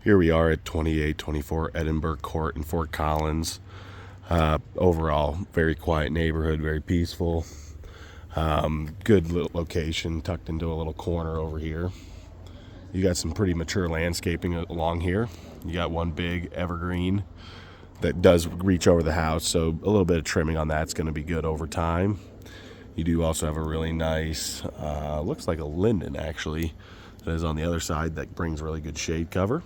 Here we are at 2824 Edinburgh Court in Fort Collins. Overall, very quiet neighborhood, very peaceful. Good location, tucked into a little corner over here. You got some pretty mature landscaping along here. You got one big evergreen that does reach over the house, so a little bit of trimming on that's going to be good over time. You do also have a really nice, looks like a linden actually, that is on the other side that brings really good shade cover.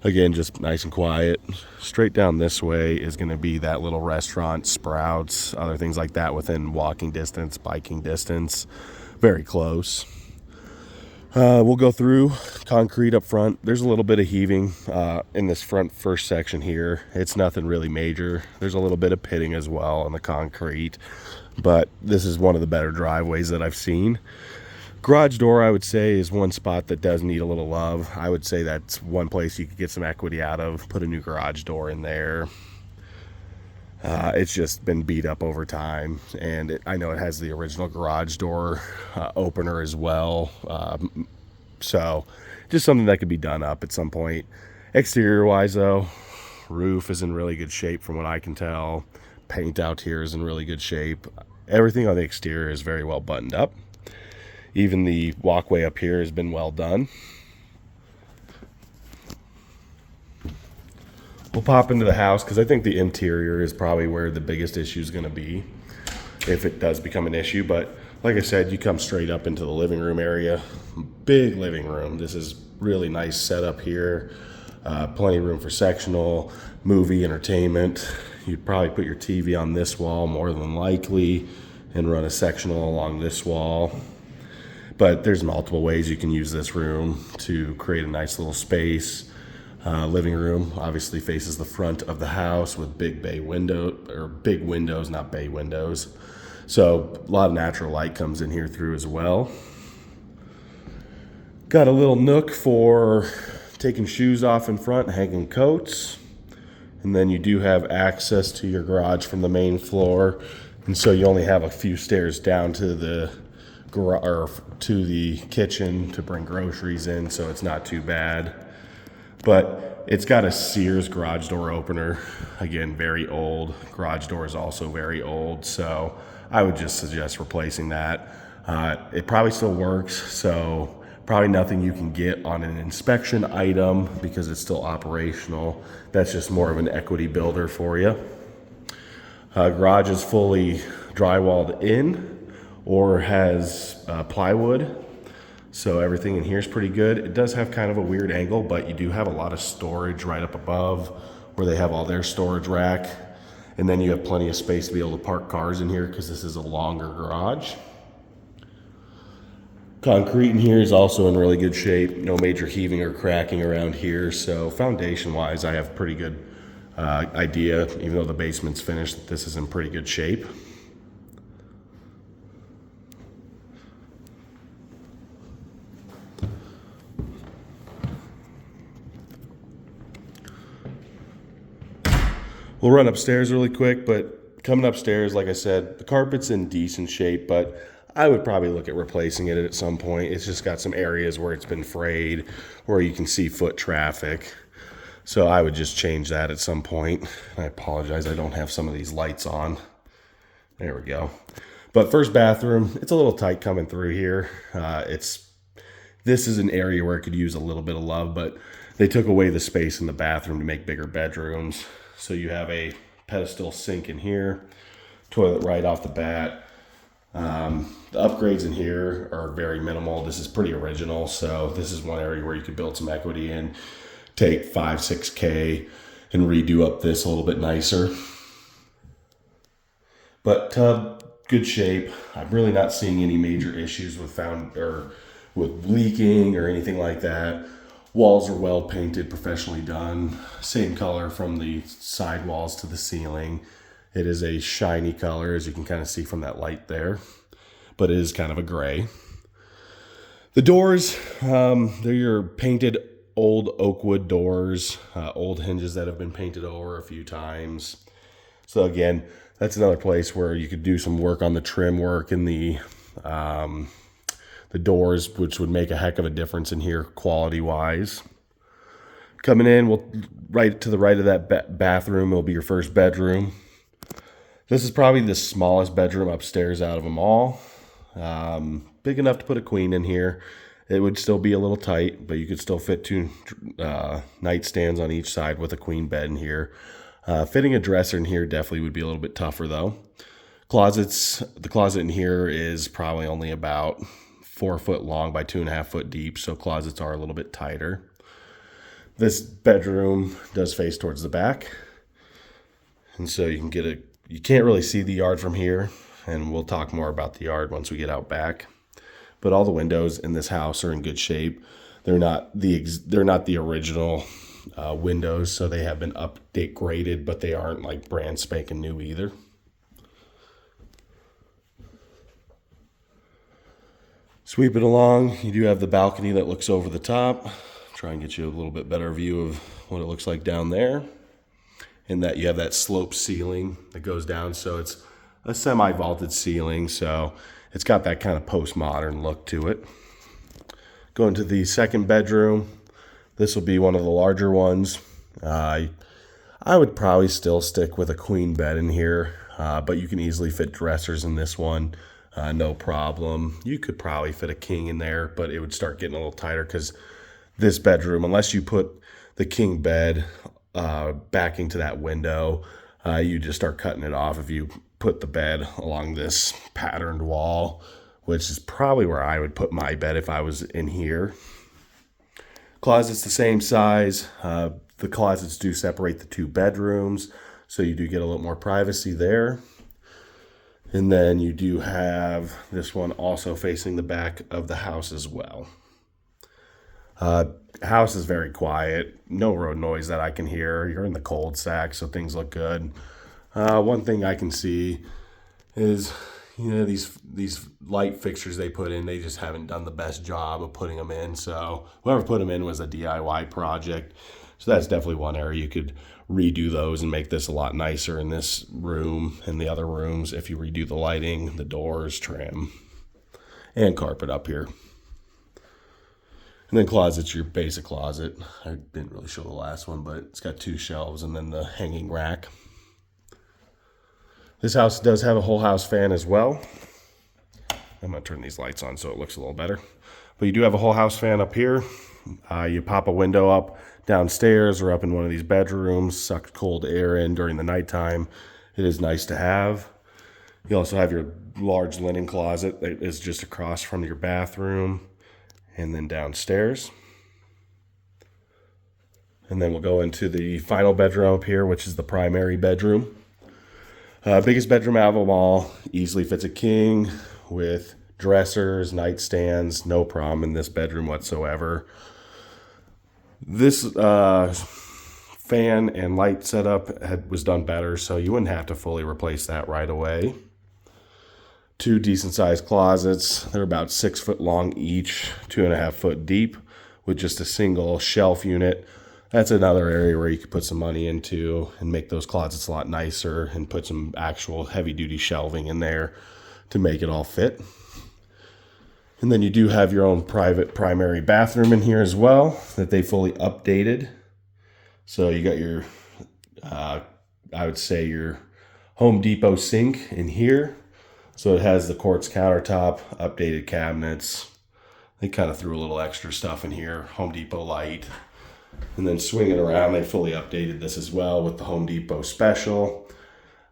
Again, just nice and quiet. Straight down this way is going to be that little restaurant, Sprouts, other things like that within walking distance, biking distance, very close. We'll go through concrete up front. There's a little bit of heaving in this front first section here. It's nothing really major. There's a little bit of pitting as well on the concrete, but this is one of the better driveways that I've seen. Garage door, I would say, is one spot that does need a little love. I would say that's one place you could get some equity out of. Put a new garage door in there. It's just been beat up over time, and I know it has the original garage door opener as well. So just something that could be done up at some point. Exterior wise though, roof is in really good shape from what I can tell. Paint out here is in really good shape. Everything on the exterior is very well buttoned up. Even the walkway up here has been well done. We'll pop into the house because I think the interior is probably where the biggest issue is going to be, if it does become an issue. But like I said, you come straight up into the living room area. Big living room. This is really nice setup here. Plenty of room for sectional, movie, entertainment. You'd probably put your TV on this wall more than likely and run a sectional along this wall. But there's multiple ways you can use this room to create a nice little space. Living room obviously faces the front of the house with big bay window, or big windows, not bay windows. So a lot of natural light comes in here through as well. Got a little nook for taking shoes off in front, hanging coats. And then you do have access to your garage from the main floor. And so you only have a few stairs down to the or to the kitchen to bring groceries in, so it's not too bad. But it's got a Sears garage door opener. Again, very old. Garage door is also very old, so I would just suggest replacing that. It probably still works, so probably nothing you can get on an inspection item because it's still operational. That's just more of an equity builder for you. Garage is fully drywalled in or has plywood, so everything in here is pretty good. It does have kind of a weird angle, but you do have a lot of storage right up above where they have all their storage rack, and then you have plenty of space to be able to park cars in here because this is a longer garage. Concrete in here is also in really good shape. No major heaving or cracking around here, so foundation wise I have pretty good idea, even though the basement's finished, that this is in pretty good shape. We'll run upstairs really quick, but coming upstairs, like I said, the carpet's in decent shape, but I would probably look at replacing it at some point. It's just got some areas where it's been frayed, where you can see foot traffic. So I would just change that at some point. I apologize, I don't have some of these lights on. There we go. But first bathroom, it's a little tight coming through here. This is an area where it could use a little bit of love, but they took away the space in the bathroom to make bigger bedrooms. So you have a pedestal sink in here, toilet right off the bat. The upgrades in here are very minimal. This is pretty original, so this is one area where you could build some equity in, take 5-6K and redo up this a little bit nicer. But tub, good shape. I'm really not seeing any major issues with with leaking or anything like that. Walls are well painted, professionally done. Same color from the side walls to the ceiling. It is a shiny color, as you can kind of see from that light there, but it is kind of a gray. The doors, they're your painted old oak wood doors, old hinges that have been painted over a few times. So again, that's another place where you could do some work on the trim work and the doors, which would make a heck of a difference in here quality wise. Coming in, right to the right of that bathroom will be your first bedroom. This is probably the smallest bedroom upstairs out of them all. Big enough to put a queen in here. It would still be a little tight, but you could still fit 2 nightstands on each side with a queen bed in here. Fitting a dresser in here definitely would be a little bit tougher though. The closet in here is probably only about 4 foot long by 2.5 foot deep, so closets are a little bit tighter. This bedroom does face towards the back, and so you can't really see the yard from here, and we'll talk more about the yard once we get out back. But all the windows in this house are in good shape. They're not the original windows, so they have been graded, but they aren't like brand spanking new either. Sweep it along. You do have the balcony that looks over the top. Try and get you a little bit better view of what it looks like down there. And that you have that slope ceiling that goes down, so it's a semi-vaulted ceiling, so it's got that kind of postmodern look to it. Going to the second bedroom, this will be one of the larger ones. I would probably still stick with a queen bed in here, but you can easily fit dressers in this one, no problem. You could probably fit a king in there, but it would start getting a little tighter because this bedroom, unless you put the king bed backing to that window, you just start cutting it off if you put the bed along this patterned wall, which is probably where I would put my bed if I was in here. Closet's the same size. The closets do separate the 2 bedrooms, so you do get a little more privacy there. And then you do have this one also facing the back of the house as well. House is very quiet. No road noise that I can hear. You're in the cul-de-sac, so things look good. One thing I can see is, these light fixtures they put in, they just haven't done the best job of putting them in. So whoever put them in was a DIY project. So that's definitely one area you could redo those and make this a lot nicer in this room and the other rooms if you redo the lighting, the doors, trim, and carpet up here. And then closet's your basic closet. I didn't really show the last one, but it's got 2 shelves and then the hanging rack. This house does have a whole house fan as well. I'm going to turn these lights on so it looks a little better. But you do have a whole house fan up here. You pop a window up downstairs or up in one of these bedrooms, suck cold air in during the nighttime. It is nice to have. You also have your large linen closet that is just across from your bathroom. And then downstairs. And then we'll go into the final bedroom up here, which is the primary bedroom. Biggest bedroom out of them all. Easily fits a king with dressers, nightstands, no problem in this bedroom whatsoever. This fan and light setup was done better, so you wouldn't have to fully replace that right away. 2 decent sized closets. They're about 6 foot long each, 2.5 foot deep, with just a single shelf unit. That's another area where you could put some money into and make those closets a lot nicer and put some actual heavy duty shelving in there to make it all fit. And then you do have your own private primary bathroom in here as well that they fully updated. So you got your, I would say your Home Depot sink in here. So it has the quartz countertop, updated cabinets. They kind of threw a little extra stuff in here. Home Depot light. And then swinging around, they fully updated this as well with the Home Depot special.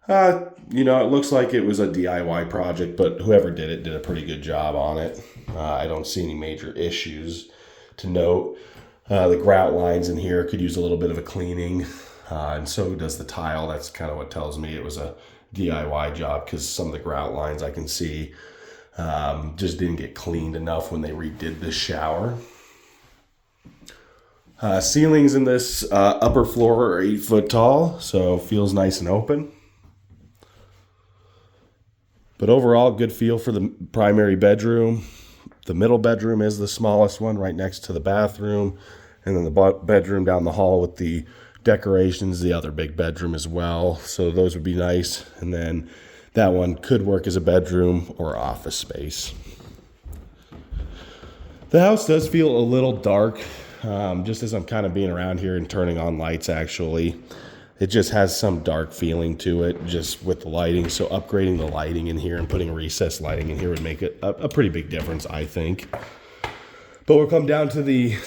It looks like it was a DIY project, but whoever did it did a pretty good job on it. I don't see any major issues to note. The grout lines in here could use a little bit of a cleaning, and so does the tile. That's kind of what tells me it was a DIY job, because some of the grout lines I can see just didn't get cleaned enough when they redid the shower. Ceilings in this upper floor are 8 foot tall, so feels nice and open. But overall, good feel for the primary bedroom. The middle bedroom is the smallest one, right next to the bathroom. And then the bedroom down the hall with the decorations, the other big bedroom as well. So those would be nice. And then that one could work as a bedroom or office space. The house does feel a little dark. just as I'm kind of being around here and turning on lights, actually, it just has some dark feeling to it just with the lighting. So upgrading the lighting in here and putting recessed lighting in here would make it a pretty big difference, I think. But we'll come down to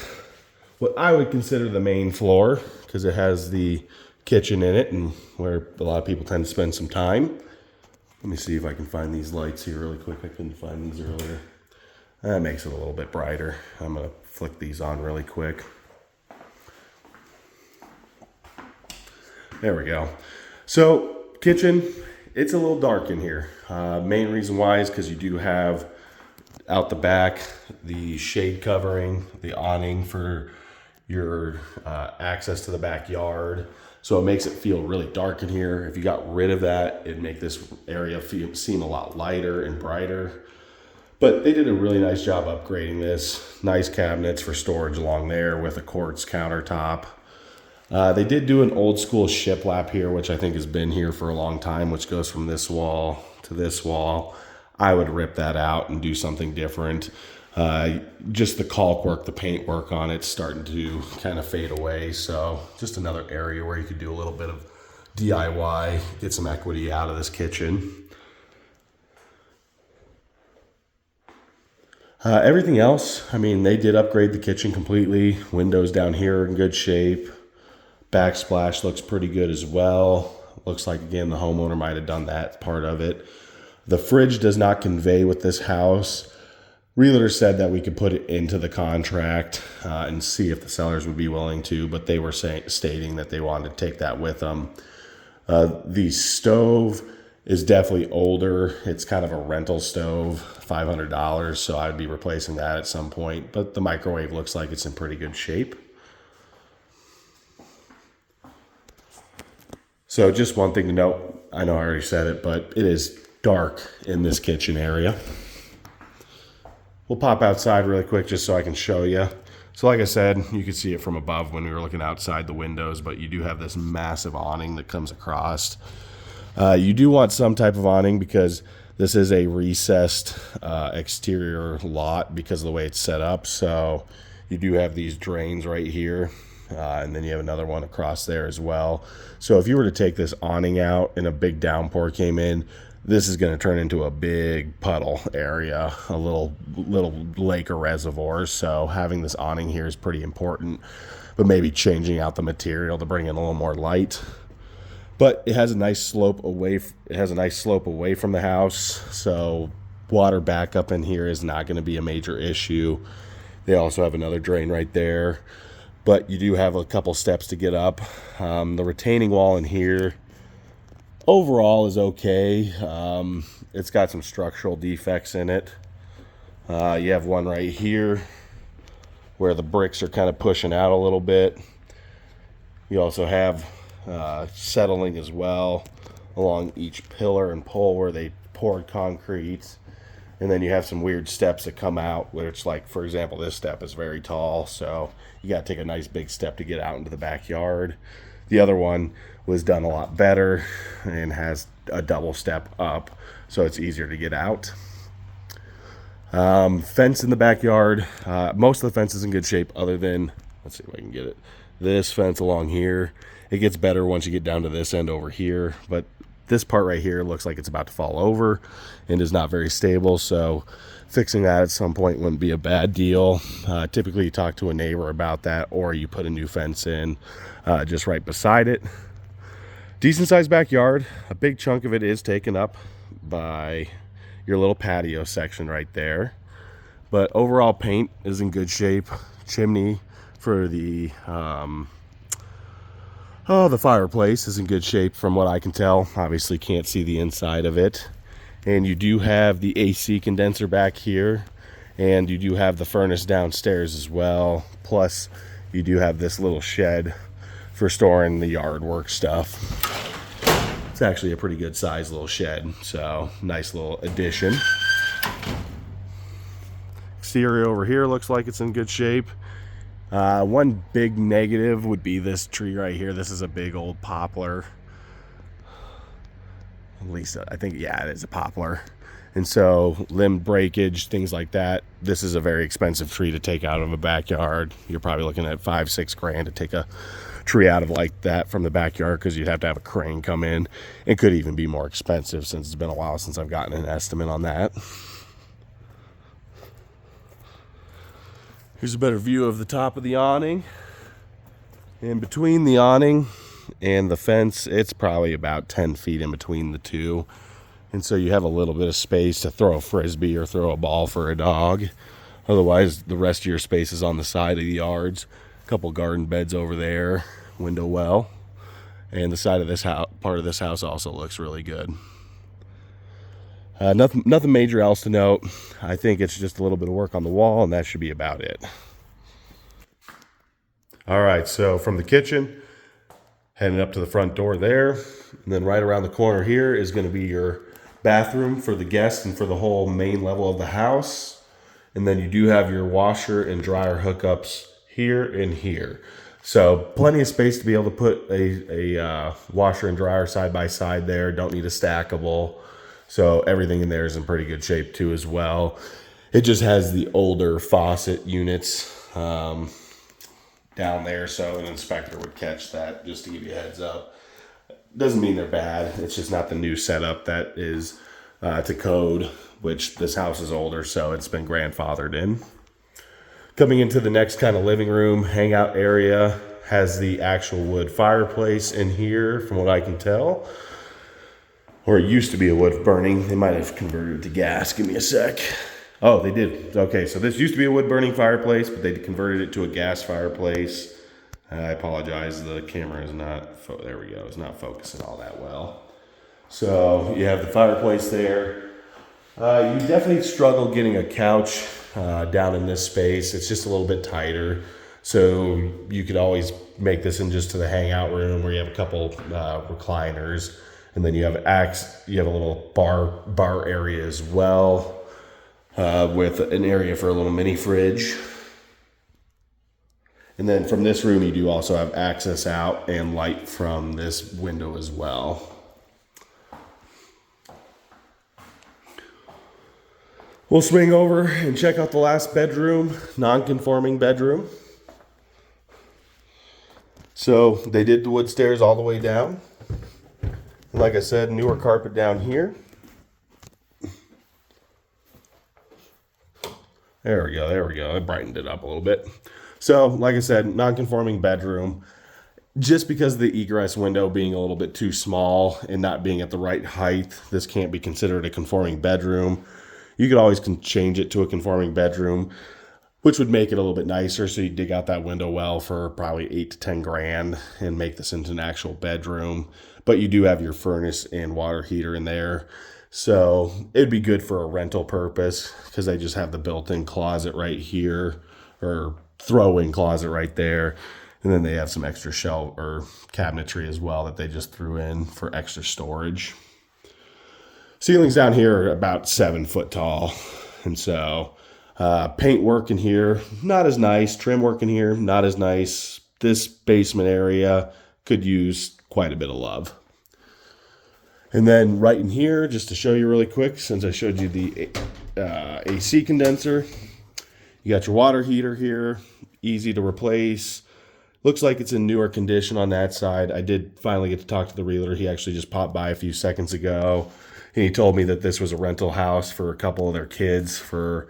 what I would consider the main floor, because it has the kitchen in it and where a lot of people tend to spend some time. Let me see if I can find these lights here really quick. I couldn't find these earlier. That makes it a little bit brighter. I'm going to flick these on really quick. There we go. So kitchen, it's a little dark in here. Main reason why is because you do have out the back the shade covering, the awning for your access to the backyard. So it makes it feel really dark in here. If you got rid of that, it'd make this area seem a lot lighter and brighter. But they did a really nice job upgrading this. Nice cabinets for storage along there with a quartz countertop. They did do an old school shiplap here, which I think has been here for a long time, which goes from this wall to this wall. I would rip that out and do something different. Just the caulk work, the paint work on it's starting to kind of fade away. So just another area where you could do a little bit of DIY, get some equity out of this kitchen. Everything else, I mean, they did upgrade the kitchen completely. Windows down here are in good shape. Backsplash looks pretty good as well. Looks like, again, the homeowner might have done that part of it. The fridge does not convey with this house. Realtor said that we could put it into the contract and see if the sellers would be willing to, but they were stating that they wanted to take that with them. The stove is definitely older. It's kind of a rental stove, $500, so I'd be replacing that at some point. But the microwave looks like it's in pretty good shape. So just one thing to note, I know I already said it, but it is dark in this kitchen area. We'll pop outside really quick just so I can show you. So like I said, you could see it from above when we were looking outside the windows, but you do have this massive awning that comes across. You do want some type of awning because this is a recessed exterior lot because of the way it's set up. So you do have these drains right here, and then you have another one across there as well. So if you were to take this awning out and a big downpour came in, this is going to turn into a big puddle area, a little lake or reservoir. So having this awning here is pretty important, but maybe changing out the material to bring in a little more light. But it has a nice slope away. It has a nice slope away from the house, so water backup in here is not going to be a major issue. They also have another drain right there, but you do have a couple steps to get up. The retaining wall in here overall is okay. It's got some structural defects in it. You have one right here where the bricks are kind of pushing out a little bit. You also have settling as well along each pillar and pole where they poured concrete. And then you have some weird steps that come out, which, like, for example, this step is very tall, so you got to take a nice big step to get out into the backyard. The other one was done a lot better and has a double step up, so it's easier to get out. Fence in the backyard. Most of the fence is in good shape other than, let's see if I can get it, this fence along here. It gets better once you get down to this end over here, but this part right here looks like it's about to fall over and is not very stable, so fixing that at some point wouldn't be a bad deal. Typically you talk to a neighbor about that, or you put a new fence in just right beside it. Decent sized backyard. A big chunk of it is taken up by your little patio section right there, but overall paint is in good shape. Chimney for the fireplace is in good shape from what I can tell. Obviously can't see the inside of it. And you do have the AC condenser back here, and you do have the furnace downstairs as well. Plus you do have this little shed for storing the yard work stuff. It's actually a pretty good size little shed, so nice little addition. Exterior over here looks like it's in good shape. One big negative would be this tree right here. This is a big old poplar. At least I think, yeah, it is a poplar. And so limb breakage, things like that, this is a very expensive tree to take out of a backyard. You're probably looking at $5-6 grand to take a tree out of like that from the backyard, because you'd have to have a crane come in. It could even be more expensive, since it's been a while since I've gotten an estimate on that. Here's a better view of the top of the awning. In between the awning and the fence, it's probably about 10 feet in between the two. And so you have a little bit of space to throw a frisbee or throw a ball for a dog. Otherwise, the rest of your space is on the side of the yards. A couple garden beds over there, window well. And the side of this house, part of this house also looks really good. Nothing major else to note. I think it's just a little bit of work on the wall, and that should be about it. All right, so from the kitchen, heading up to the front door there, and then right around the corner here is going to be your bathroom for the guests and for the whole main level of the house. And then you do have your washer and dryer hookups here and here. So plenty of space to be able to put a washer and dryer side by side there. Don't need a stackable. So everything in there is in pretty good shape too as well. It just has the older faucet units down there, so an inspector would catch that, just to give you a heads up. Doesn't mean they're bad. It's just not the new setup that is to code, which this house is older, so it's been grandfathered in. Coming into the next kind of living room, hangout area, has the actual wood fireplace in here, from what I can tell. Or it used to be a wood burning. They might have converted it to gas. Give me a sec. Oh, they did. Okay, so this used to be a wood burning fireplace, but they converted it to a gas fireplace. I apologize, the camera is not, there we go, it's not focusing all that well. So you have the fireplace there. You definitely struggle getting a couch down in this space. It's just a little bit tighter. So you could always make this in just to the hangout room, where you have a couple recliners, and then you have a little bar area as well, with an area for a little mini fridge. And then from this room, you do also have access out and light from this window as well. We'll swing over and check out the last bedroom, non-conforming bedroom. So they did the wood stairs all the way down. And like I said, newer carpet down here. There we go. I brightened it up a little bit. So, like I said, non-conforming bedroom. Just because of the egress window being a little bit too small and not being at the right height, this can't be considered a conforming bedroom. You could always change it to a conforming bedroom, which would make it a little bit nicer. So you dig out that window well for probably $8 to $10 grand and make this into an actual bedroom. But you do have your furnace and water heater in there. So it'd be good for a rental purpose, because they just have the built-in closet right here, or throw-in closet right there. And then they have some extra shelf or cabinetry as well that they just threw in for extra storage. Ceilings down here are about 7 foot tall. And so paint work in here, not as nice. Trim work in here, not as nice. This basement area could use quite a bit of love. And then right in here, just to show you really quick, since I showed you the AC condenser, you got your water heater here, easy to replace. Looks like it's in newer condition on that side. I did finally get to talk to the realtor. He actually just popped by a few seconds ago. And he told me that this was a rental house for a couple of their kids for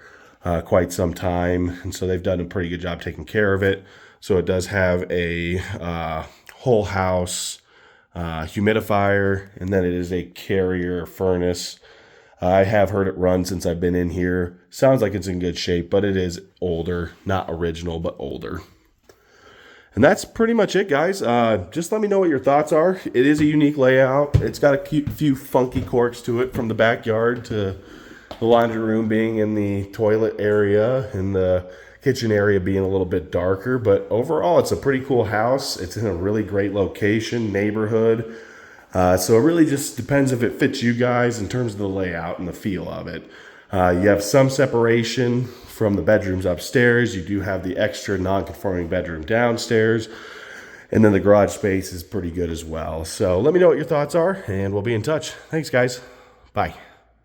quite some time. And so they've done a pretty good job taking care of it. So it does have a whole house humidifier, and then it is a Carrier furnace. I have heard it run since I've been in here. Sounds like it's in good shape, but it is older. Not original, but older. And that's pretty much it, guys. Just let me know what your thoughts are. It is a unique layout. It's got a few funky quirks to it, from the backyard to the laundry room being in the toilet area and the kitchen area being a little bit darker. But overall, it's a pretty cool house. It's in a really great location, neighborhood. So it really just depends if it fits you guys in terms of the layout and the feel of it. You have some separation from the bedrooms upstairs. You do have the extra non-conforming bedroom downstairs. And then the garage space is pretty good as well. So let me know what your thoughts are, and we'll be in touch. Thanks, guys. Bye.